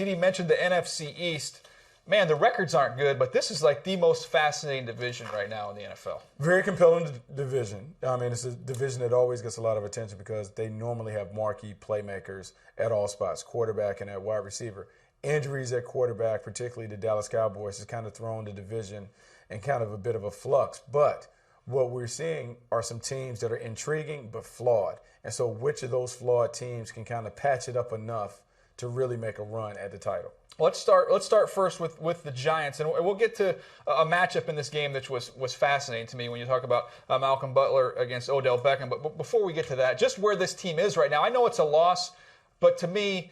TD mentioned the NFC East. Man, the records aren't good, but this is like the most fascinating division right now in the NFL. Very compelling division. I mean, it's a division that always gets a lot of attention because they normally have marquee playmakers at all spots, quarterback and at wide receiver. Injuries at quarterback, particularly the Dallas Cowboys, has kind of thrown the division in kind of a bit of a flux. But what we're seeing are some teams that are intriguing but flawed. And so which of those flawed teams can kind of patch it up enough to really make a run at the title? Let's start first with the Giants, and we'll get to a matchup in this game that was fascinating to me when you talk about Malcolm Butler against Odell Beckham. But before we get to that, just where this team is right now, I know it's a loss, but to me,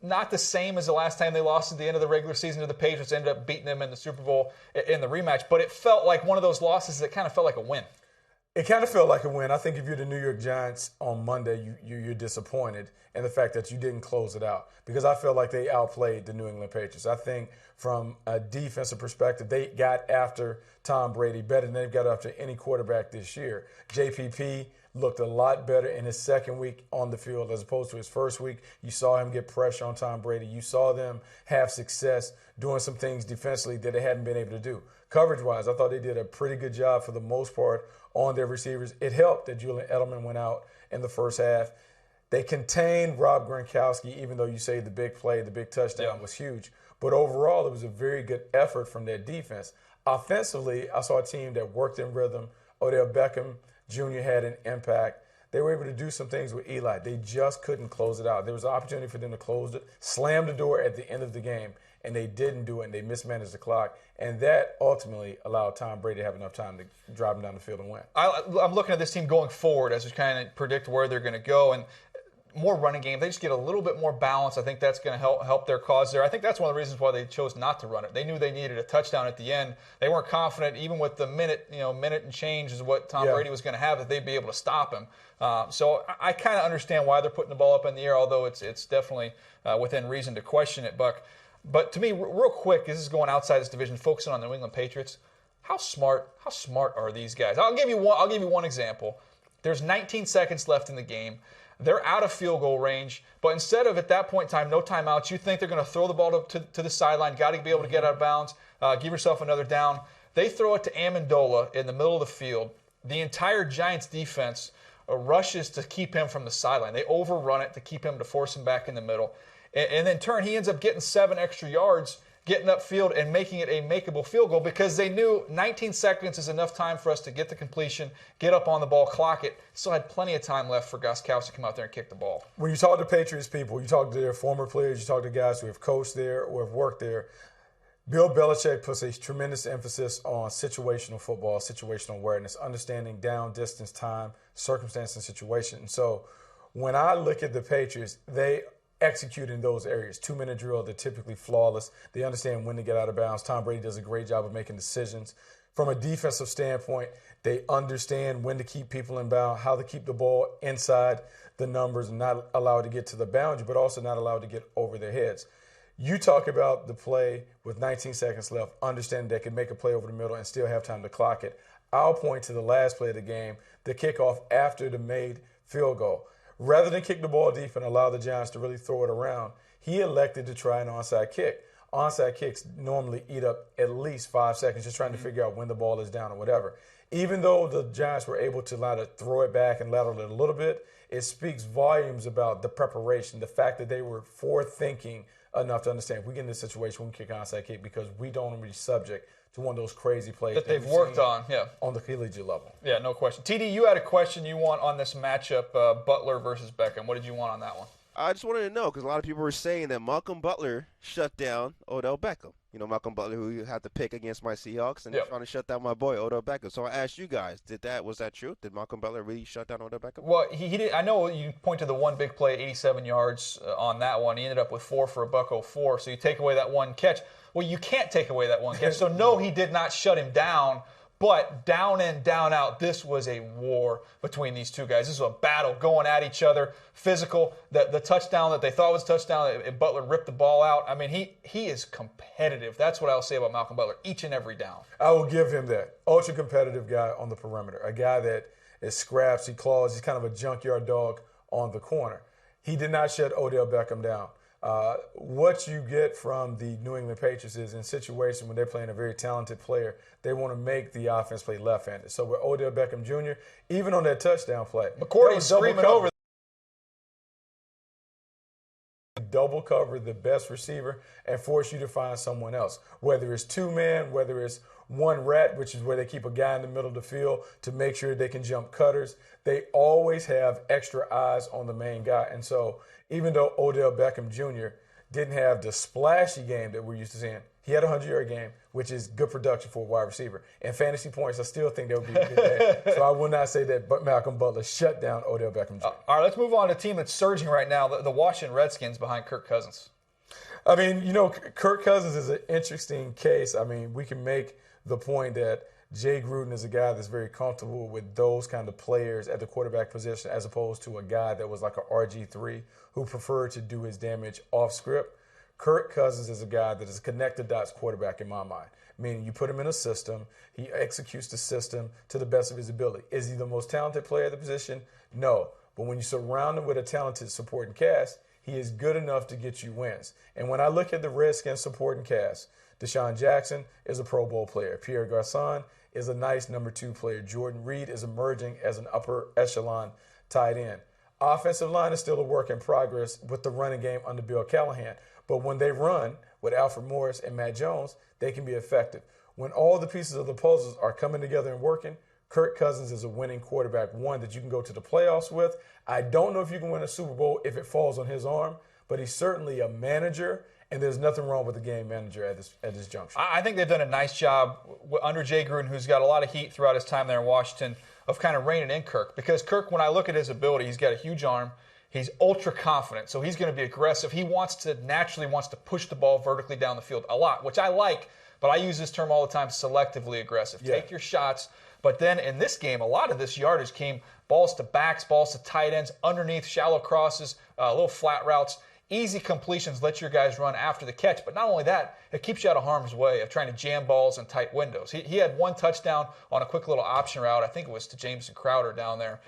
not the same as the last time they lost at the end of the regular season to the Patriots, ended up beating them in the Super Bowl in the rematch. But it felt like one of those losses that kind of felt like a win. It kind of felt like a win. I think if you're the New York Giants on Monday, you're disappointed in the fact that you didn't close it out because I felt like they outplayed the New England Patriots. I think from a defensive perspective, they got after Tom Brady better than they've got after any quarterback this year. JPP looked a lot better in his second week on the field as opposed to his first week. You saw him get pressure on Tom Brady. You saw them have success doing some things defensively that they hadn't been able to do. Coverage-wise, I thought they did a pretty good job for the most part on their receivers. It helped that Julian Edelman went out in the first half. They contained Rob Gronkowski, even though you say the big play, the big touchdown was huge. But overall, it was a very good effort from their defense. Offensively, I saw a team that worked in rhythm. Odell Beckham Jr. had an impact. They were able to do some things with Eli. They just couldn't close it out. There was an opportunity for them to close it, slam the door at the end of the game, and they didn't do it, and they mismanaged the clock. And that ultimately allowed Tom Brady to have enough time to drive him down the field and win. I'm looking at this team going forward as we kind of predict where they're going to go. And more running game. They just get a little bit more balance. I think that's going to help their cause there. I think that's one of the reasons why they chose not to run it. They knew they needed a touchdown at the end. They weren't confident, even with the minute and change is what Tom Brady was going to have, that they'd be able to stop him. So I kind of understand why they're putting the ball up in the air, although it's definitely within reason to question it, Buck. But to me, real quick, this is going outside this division, focusing on the New England Patriots. How smart are these guys? I'll give you one example. There's 19 seconds left in the game. They're out of field goal range, but instead of at that point in time, no timeouts, you think they're going to throw the ball to the sideline, got to be able to get out of bounds, give yourself another down. They throw it to Amendola in the middle of the field. The entire Giants defense rushes to keep him from the sideline. They overrun it to force him back in the middle. And in turn, he ends up getting 7 extra yards, getting upfield and making it a makeable field goal because they knew 19 seconds is enough time for us to get the completion, get up on the ball, clock it. Still had plenty of time left for Gronkowski to come out there and kick the ball. When you talk to Patriots people, you talk to their former players, you talk to guys who have coached there or have worked there, Bill Belichick puts a tremendous emphasis on situational football, situational awareness, understanding down, distance, time, circumstance, and situation. And so when I look at the Patriots, they execute in those areas. 2-minute drill, they're typically flawless. They understand when to get out of bounds. Tom Brady does a great job of making decisions. From a defensive standpoint, they understand when to keep people in bounds, how to keep the ball inside the numbers and not allow it to get to the boundary, but also not allow it to get over their heads. You talk about the play with 19 seconds left, understanding they can make a play over the middle and still have time to clock it. I'll point to the last play of the game, the kickoff after the made field goal. Rather than kick the ball deep and allow the Giants to really throw it around, he elected to try an onside kick. Onside kicks normally eat up at least 5 seconds just trying to figure out when the ball is down or whatever. Even though the Giants were able to throw it back and lateral it a little bit, it speaks volumes about the preparation, the fact that they were forward-thinking enough to understand if we get in this situation, we can kick an onside kick because we don't want to be subject to one of those crazy plays that they've worked on, on the collegiate level. Yeah, no question. TD, you had a question you want on this matchup, Butler versus Beckham. What did you want on that one? I just wanted to know because a lot of people were saying that Malcolm Butler shut down Odell Beckham. You know, Malcolm Butler, who you had to pick against my Seahawks, and they're trying to shut down my boy Odell Beckham. So I asked you guys, was that true? Did Malcolm Butler really shut down Odell Beckham? Well, he did. I know you point to the one big play, 87 yards on that one. He ended up with 4 for $104. So you take away that one catch. Well, you can't take away that one catch. So no, he did not shut him down. But down in, down out, this was a war between these two guys. This was a battle going at each other, physical. The touchdown that they thought was a touchdown, Butler ripped the ball out. I mean, he is competitive. That's what I'll say about Malcolm Butler, each and every down. I will give him that. Ultra competitive guy on the perimeter, a guy that is scraps, he claws, he's kind of a junkyard dog on the corner. He did not shut Odell Beckham down. What you get from the New England Patriots is in situations when they're playing a very talented player, they want to make the offense play left-handed. So with Odell Beckham Jr., even on that touchdown play, McCourty's screaming over. Double cover the best receiver and force you to find someone else. Whether it's two-man, whether it's one rat, which is where they keep a guy in the middle of the field to make sure they can jump cutters. They always have extra eyes on the main guy. And so even though Odell Beckham Jr. didn't have the splashy game that we're used to seeing, he had a 100-yard game, which is good production for a wide receiver. And fantasy points, I still think that would be a good day. So I will not say that Malcolm Butler shut down Odell Beckham Jr. All right, let's move on to a team that's surging right now, the Washington Redskins behind Kirk Cousins. I mean, Kirk Cousins is an interesting case. I mean, we can make the point that Jay Gruden is a guy that's very comfortable with those kind of players at the quarterback position as opposed to a guy that was like an RG3 who preferred to do his damage off script. Kirk Cousins is a guy that is a connect-the-dots quarterback in my mind, meaning you put him in a system, he executes the system to the best of his ability. Is he the most talented player at the position? No. But when you surround him with a talented supporting cast, he is good enough to get you wins. And when I look at the Redskins supporting cast, Deshaun Jackson is a Pro Bowl player. Pierre Garçon is a nice number 2 player. Jordan Reed is emerging as an upper echelon tight end. Offensive line is still a work in progress with the running game under Bill Callahan. But when they run with Alfred Morris and Matt Jones, they can be effective. When all the pieces of the puzzles are coming together and working, Kirk Cousins is a winning quarterback, one that you can go to the playoffs with. I don't know if you can win a Super Bowl if it falls on his arm, but he's certainly a manager, and there's nothing wrong with the game manager at this juncture. I think they've done a nice job under Jay Gruden, who's got a lot of heat throughout his time there in Washington, of kind of reining in Kirk. Because Kirk, when I look at his ability, he's got a huge arm. He's ultra confident, so he's going to be aggressive. He naturally wants to push the ball vertically down the field a lot, which I like, but I use this term all the time, selectively aggressive. Yeah. Take your shots. But then in this game, a lot of this yardage came balls to backs, balls to tight ends, underneath, shallow crosses, little flat routes. Easy completions let your guys run after the catch. But not only that, it keeps you out of harm's way of trying to jam balls in tight windows. He had one touchdown on a quick little option route. I think it was to Jameson Crowder down there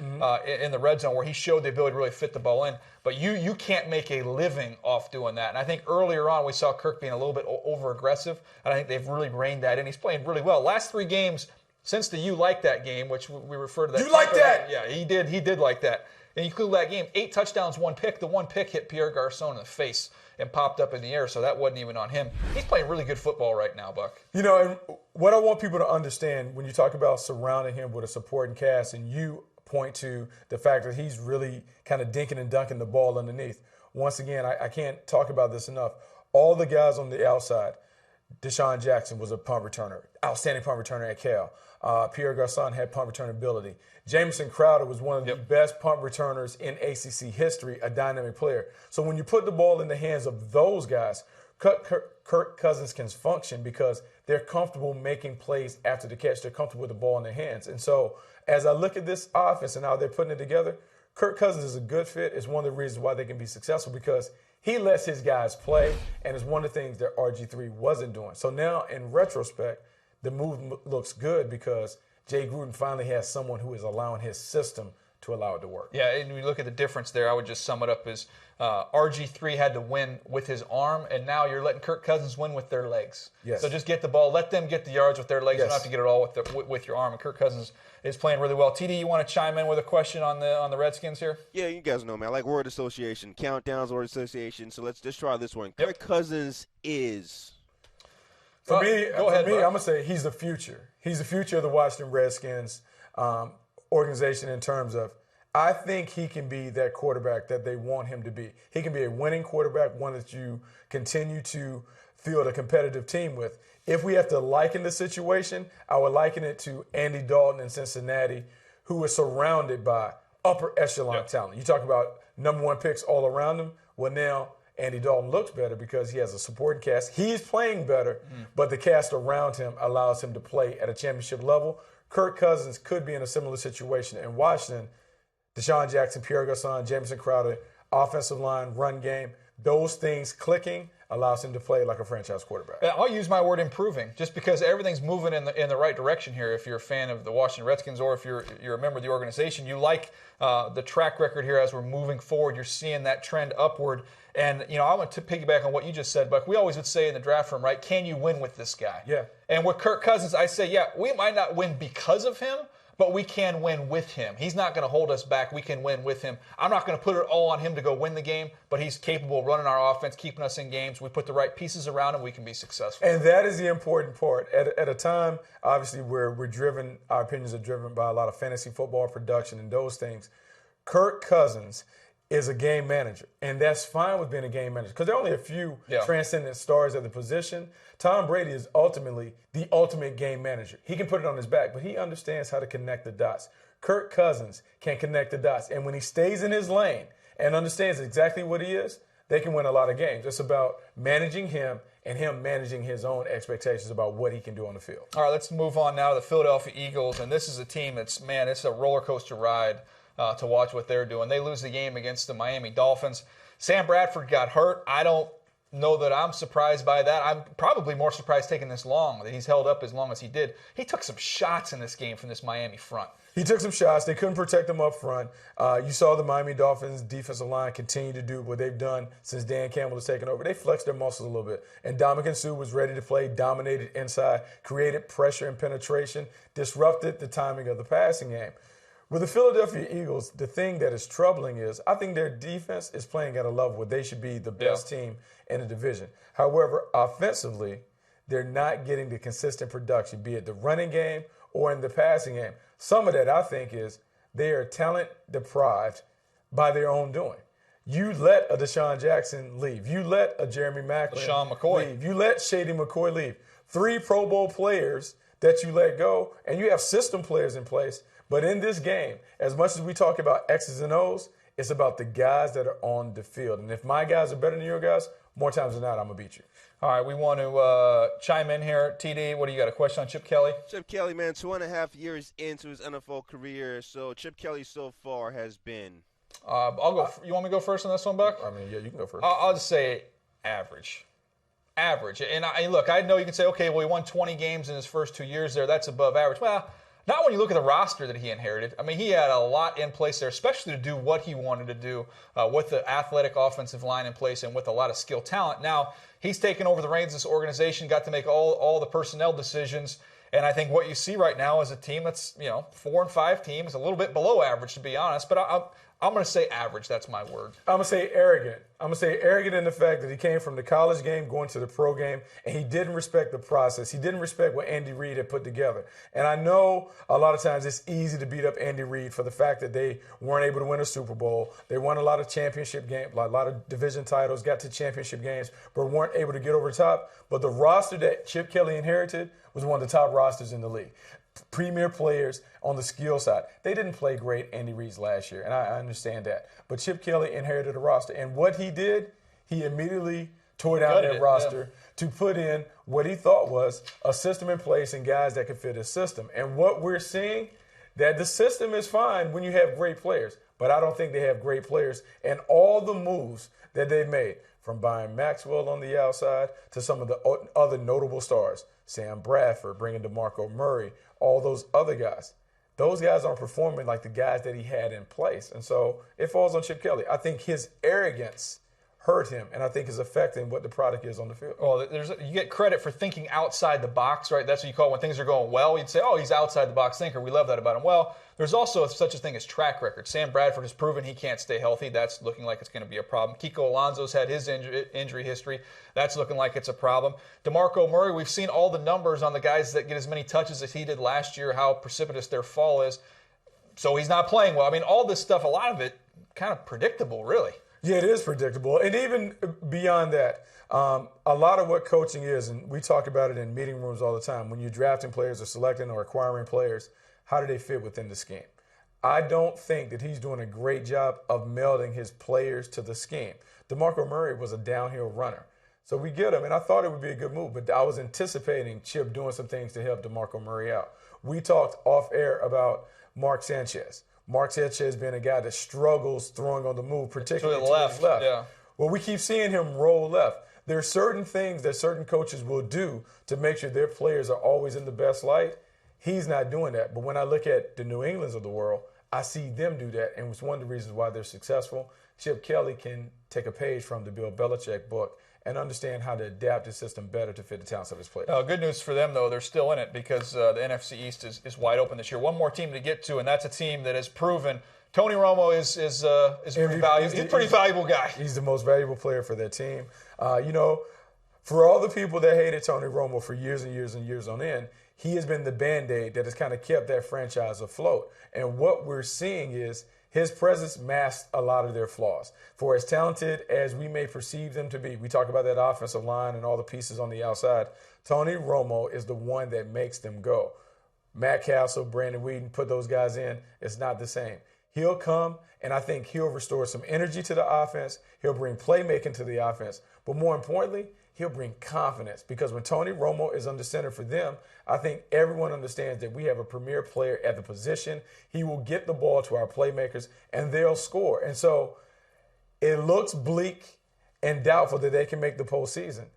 in the red zone where he showed the ability to really fit the ball in. But you can't make a living off doing that. And I think earlier on we saw Kirk being a little bit over-aggressive, and I think they've really reined that in. He's playing really well. Last 3 games since the You Like That game, which we refer to that. You like that? Yeah, he did like that. And you include that game, 8 touchdowns, 1 pick. The 1 pick hit Pierre Garçon in the face and popped up in the air, so that wasn't even on him. He's playing really good football right now, Buck. And what I want people to understand when you talk about surrounding him with a supporting cast, and you point to the fact that he's really kind of dinking and dunking the ball underneath. Once again, I can't talk about this enough. All the guys on the outside, Deshaun Jackson was a punt returner, outstanding punt returner at Cal. Pierre Garçon had punt return ability. Jameson Crowder was one of the best punt returners in ACC history, a dynamic player. So when you put the ball in the hands of those guys, Kirk Cousins can function because they're comfortable making plays after the catch. They're comfortable with the ball in their hands. And so as I look at this offense and how they're putting it together, Kirk Cousins is a good fit. It's one of the reasons why they can be successful because he lets his guys play, and it's one of the things that RG3 wasn't doing. So now in retrospect, the move looks good because Jay Gruden finally has someone who is allowing his system to allow it to work. Yeah, and when you look at the difference there, I would just sum it up as RG3 had to win with his arm, and now you're letting Kirk Cousins win with their legs. Yes. So just get the ball, let them get the yards with their legs. Yes. You don't have to get it all with your arm. And Kirk Cousins is playing really well. TD, you want to chime in with a question on the Redskins here? Yeah, you guys know, man. I like word association, countdowns, word association. So let's just try this one. Kirk Cousins is. For me, I'm going to say he's the future. He's the future of the Washington Redskins organization in terms of I think he can be that quarterback that they want him to be. He can be a winning quarterback, one that you continue to field a competitive team with. If we have to liken the situation, I would liken it to Andy Dalton in Cincinnati, who is surrounded by upper echelon talent. You talk about number 1 picks all around him. Well, now Andy Dalton looks better because he has a supporting cast. He's playing better, but the cast around him allows him to play at a championship level. Kirk Cousins could be in a similar situation in Washington. Deshaun Jackson, Pierre Garçon, Jameson Crowder, offensive line, run game, those things clicking allows him to play like a franchise quarterback. I'll use my word improving, just because everything's moving in the right direction here. If you're a fan of the Washington Redskins or if you're a member of the organization, you like the track record here as we're moving forward. You're seeing that trend upward. And, I want to piggyback on what you just said, Buck. We always would say in the draft room, right, can you win with this guy? Yeah. And with Kirk Cousins, I say, yeah, we might not win because of him, but we can win with him. He's not going to hold us back. We can win with him. I'm not going to put it all on him to go win the game, but he's capable of running our offense, keeping us in games. We put the right pieces around him, we can be successful. And that is the important part. At a time, obviously, where we're driven, our opinions are driven by a lot of fantasy football production and those things. Kirk Cousins is a game manager, and that's fine with being a game manager because there are only a few transcendent stars at the position. Tom Brady is ultimately the ultimate game manager. He can put it on his back, but he understands how to connect the dots. Kirk Cousins can connect the dots, and when he stays in his lane and understands exactly what he is, they can win a lot of games. It's about managing him and him managing his own expectations about what he can do on the field. All right, let's move on now to the Philadelphia Eagles, and this is a team that's, it's a roller coaster ride to watch what they're doing. They lose the game against the Miami Dolphins. Sam Bradford got hurt. I don't know that I'm surprised by that. I'm probably more surprised taking this long, that he's held up as long as he did. He took some shots in this game from this Miami front. He took some shots. They couldn't protect him up front. You saw the Miami Dolphins defensive line continue to do what they've done since Dan Campbell has taken over. They flexed their muscles a little bit. And Ndamukong Suh was ready to play, dominated inside, created pressure and penetration, disrupted the timing of the passing game. With the Philadelphia Eagles, the thing that is troubling is I think their defense is playing at a level where they should be the best team in the division. However, offensively, they're not getting the consistent production, be it the running game or in the passing game. Some of that, I think, is they are talent deprived by their own doing. You let a Deshaun Jackson leave. You let a Jeremy Maclin leave. You let Shady McCoy leave. 3 Pro Bowl players that you let go, and you have system players in place. But in this game, as much as we talk about X's and O's, it's about the guys that are on the field. And if my guys are better than your guys, more times than not, I'm going to beat you. All right, we want to chime in here. TD, what do you got, a question on Chip Kelly? Chip Kelly, man, 2.5 years into his NFL career. So Chip Kelly so far has been? I'll go. You want me to go first on this one, Buck? I mean, yeah, you can go first. I'll just say average. Average. And look, I know you can say, okay, well, he won 20 games in his first 2 years there. That's above average. Well, not when you look at the roster that he inherited. I mean, he had a lot in place there, especially to do what he wanted to do with the athletic offensive line in place and with a lot of skill talent. Now, he's taken over the reins of this organization, got to make all the personnel decisions. And I think what you see right now is a team that's, 4 and 5 teams, a little bit below average, to be honest. But I'm going to say average. That's my word. I'm going to say arrogant. I'm going to say arrogant in the fact that he came from the college game going to the pro game, and he didn't respect the process. He didn't respect what Andy Reid had put together. And I know a lot of times it's easy to beat up Andy Reid for the fact that they weren't able to win a Super Bowl. They won a lot of championship games, a lot of division titles, got to championship games, but weren't able to get over the top. But the roster that Chip Kelly inherited was one of the top rosters in the league. Premier players on the skill side. They didn't play great Andy Reid's last year, and I understand that. But Chip Kelly inherited a roster. And what he did, he immediately tore down that roster to put in what he thought was a system in place and guys that could fit his system. And what we're seeing, that the system is fine when you have great players. But I don't think they have great players. And all the moves that they've made, from buying Maxwell on the outside to some of the other notable stars, Sam Bradford, bringing DeMarco Murray, all those other guys. Those guys aren't performing like the guys that he had in place. And so it falls on Chip Kelly. I think his arrogance hurt him, and I think is affecting what the product is on the field. Well, you get credit for thinking outside the box, right? That's what you call it when things are going well. You'd say, oh, he's outside the box thinker. We love that about him. Well, there's also such a thing as track record. Sam Bradford has proven he can't stay healthy. That's looking like it's going to be a problem. Kiko Alonso's had his injury history. That's looking like it's a problem. DeMarco Murray, we've seen all the numbers on the guys that get as many touches as he did last year, how precipitous their fall is. So he's not playing well. I mean, all this stuff, a lot of it kind of predictable, really. Yeah, it is predictable. And even beyond that, a lot of what coaching is, and we talk about it in meeting rooms all the time, when you're drafting players or selecting or acquiring players, how do they fit within the scheme? I don't think that he's doing a great job of melding his players to the scheme. DeMarco Murray was a downhill runner. So we get him, and I thought it would be a good move, but I was anticipating Chip doing some things to help DeMarco Murray out. We talked off air about Mark Sanchez. Mark Sanchez being a guy that struggles throwing on the move, particularly to the left. Yeah. Well, we keep seeing him roll left. there are certain things that certain coaches will do to make sure their players are always in the best light. He's not doing that. But when I look at the New Englands of the world, I see them do that, and it's one of the reasons why they're successful. Chip Kelly can take a page from the Bill Belichick book and understand how to adapt his system better to fit the talents of his players. Good news for them, though. They're still in it because the NFC East is wide open this year. One more team to get to, and that's a team that has proven Tony Romo is pretty valuable. He's a pretty valuable guy. He's the most valuable player for their team. For all the people that hated Tony Romo for years and years and years on end, he has been the Band-Aid that has kind of kept that franchise afloat. And what we're seeing is his presence masks a lot of their flaws. For as talented as we may perceive them to be, we talk about that offensive line and all the pieces on the outside, Tony Romo is the one that makes them go. Matt Castle, Brandon Whedon, put those guys in, it's not the same. He'll come, and I think he'll restore some energy to the offense. He'll bring playmaking to the offense. But more importantly, he'll bring confidence, because when Tony Romo is under center for them, I think everyone understands that we have a premier player at the position. He will get the ball to our playmakers, and they'll score. And so it looks bleak and doubtful that they can make the postseason.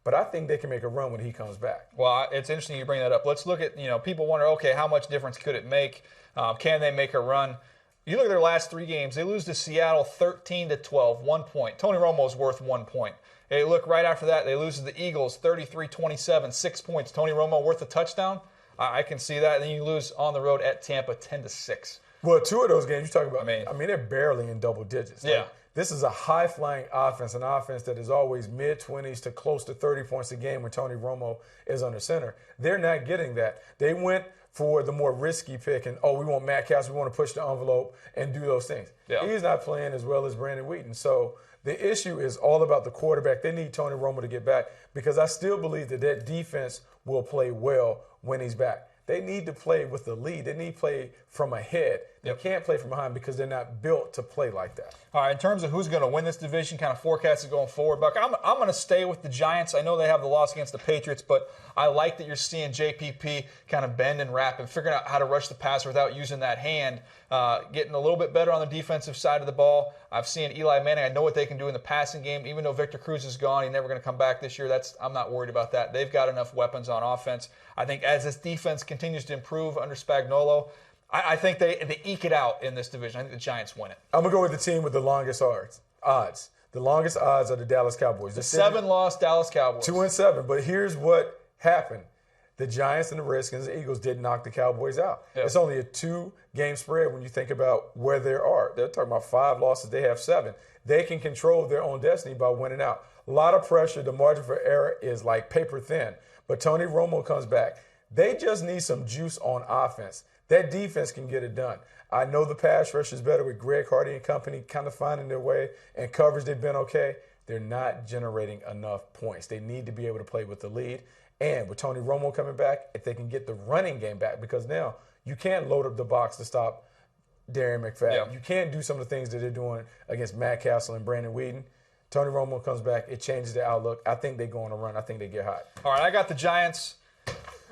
But I think they can make a run when he comes back. Well, it's interesting you bring that up. Let's look at, people wonder, okay, how much difference could it make? Can they make a run? You look at their last 3 games. They lose to Seattle 13-12, 1 point. Tony Romo's worth 1 point. They look right after that. They lose to the Eagles 33-27, 6 points. Tony Romo worth a touchdown? I can see that. And then you lose on the road at Tampa 10-6. Well, 2 of those games you talk about, they're barely in double digits. Yeah. This is a high-flying offense, an offense that is always mid-20s to close to 30 points a game when Tony Romo is under center. They're not getting that. They went for the more risky pick and, we want Matt Castle, we want to push the envelope and do those things. Yeah. He's not playing as well as Brandon Whedon. So the issue is all about the quarterback. They need Tony Romo to get back, because I still believe that defense will play well when he's back. They need to play with the lead. They need to play from ahead. They can't play from behind because they're not built to play like that. All right, in terms of who's going to win this division, kind of forecasted going forward, Buck, I'm going to stay with the Giants. I know they have the loss against the Patriots, but I like that you're seeing JPP kind of bend and wrap and figuring out how to rush the passer without using that hand, getting a little bit better on the defensive side of the ball. I've seen Eli Manning. I know what they can do in the passing game. Even though Victor Cruz is gone, he's never going to come back this year. I'm not worried about that. They've got enough weapons on offense. I think as this defense continues to improve under Spagnuolo, I think they eke it out in this division. I think the Giants win it. I'm going to go with the team with the longest odds. The longest odds are the Dallas Cowboys. The 7-loss Dallas Cowboys. 2-7. But here's what happened. The Giants and the Redskins and Eagles did knock the Cowboys out. Yep. It's only a 2-game spread when you think about where they are. They're talking about 5 losses. They have 7. They can control their own destiny by winning out. A lot of pressure. The margin for error is like paper thin. But Tony Romo comes back. They just need some juice on offense. That defense can get it done. I know the pass rush is better with Greg Hardy and company kind of finding their way, and coverage they've been okay. They're not generating enough points. They need to be able to play with the lead. And with Tony Romo coming back, if they can get the running game back, because now you can't load up the box to stop Darren McFadden. Yeah. You can't do some of the things that they're doing against Matt Castle and Brandon Whedon. Tony Romo comes back. It changes the outlook. I think they go on a run. I think they get hot. All right, I got the Giants.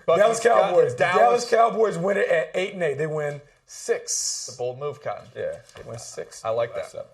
Dallas Cowboys. Dallas Cowboys win it at 8-8. They win 6. The bold move, Cotton. Yeah, they win 6. I like that. 7.